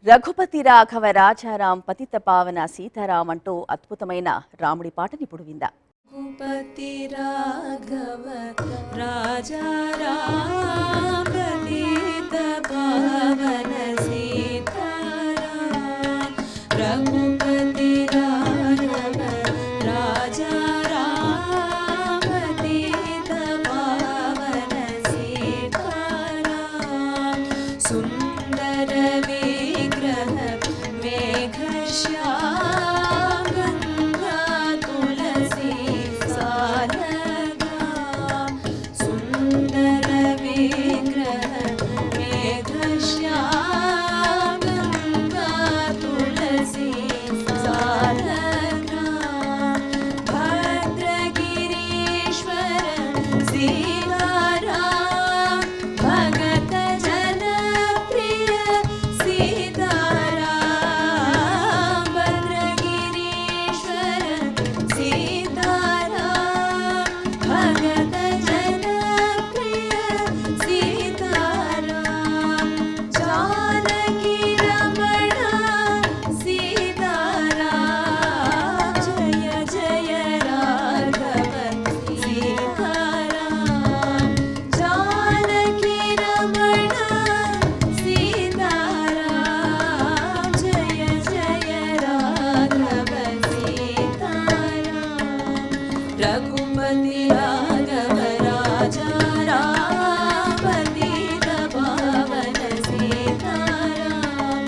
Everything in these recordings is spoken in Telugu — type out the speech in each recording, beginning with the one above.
రఘుపతి రాఘవ రాజారాం పతిత పావన సీతారాం అంటూ అద్భుతమైన రాముడి పాటని ఇప్పుడు విందా. రఘుపతి రాఘవ రాజారాం పతిత పావన సీతారాం రఘుపతి రాఘవ రాజారాం పతిత పావన సీతారాం సుందర విగ్రహ మేఘశ్యామ గంగా తులసి సాలగ్రాం సుందర విగ్రహ మేఘశ్యామ గంగా తులసి సాలగ్రాం భద్రగిరీశ్వర సీతారాం భగత జనప్రియ సీతారాం భద్రగిరీశ్వర సీతారాం భగత జనప్రియ సీతారాం జానకి రమణ సీతారాం జయ జయ రాఘవ సీతారాం జానకి రమణ సీతారాం జయ జయ రాఘవ సీతారాం రఘుపతి రాఘవ రాజారాం పతిత పావన సీతారాం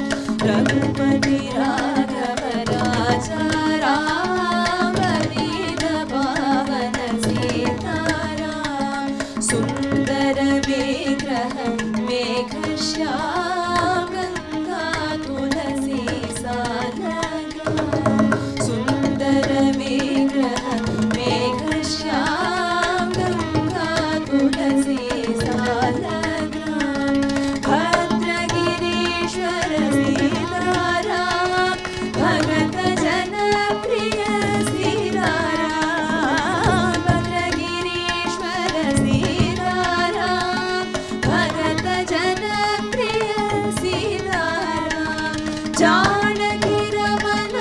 రఘుపతి రాఘవ రాజారాం పతిత పావన సీతారాం సుందర విగ్రహ మేఘశ్యామ గంగా తులసి సాలగ్రాం సుందర విగ్రహ మేఘశ్యామ గంగా తులసి సాలగ్రాం భద్రగిరీశ్వర సీతారాం భగత జనప్రియ సీతారాం భద్రగిరీశ్వర సీతారాం భగత జనప్రియ సీతారాం జానకి రమణ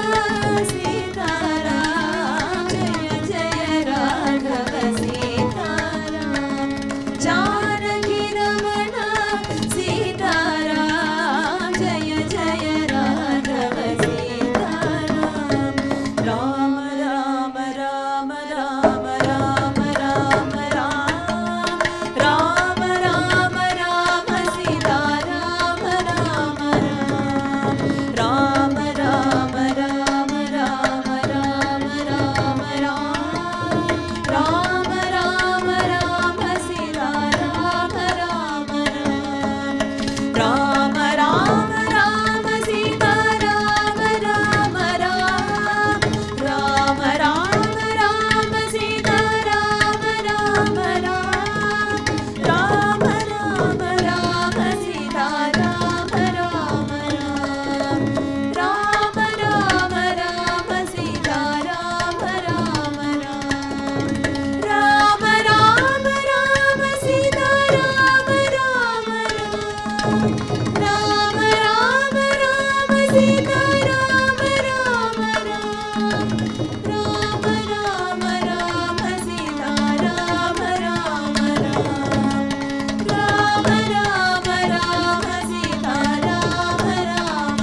సీతారాం జయ జయ రాఘవ సీతారాం జానకి రమణ సీతారాం జయ జయ రాఘవ సీతారాం రామ రామ రామ రామ రామ రామ రామ రామ రామ సీతారామ రామ రామ రామ రామ రామ రామ రామ రామ రామ రామ సీతారామ రామ రామ రామ రామ సీతారామ రామ రామ రామ రామ సీతారామ రామ రామ రామ రామ సీతారామ రామ రామ రామ రామ సీతారామ రామ రామ రామ రామ సీతారామ రామ రామ రామ రామ సీతారామ రామ రామ రామ రామ సీతారామ రామ రామ రామ రామ సీతారామ రామ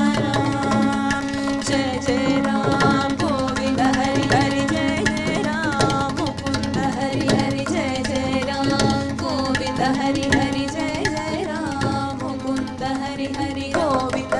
జయ జయ రామ గోవింద హరి హరి జయ జయ రామ ముకుంద హరి హరి జయ జయ రామ గోవింద హరి హరి జయ జయ రామ ముకుంద హరి హరి గోవింద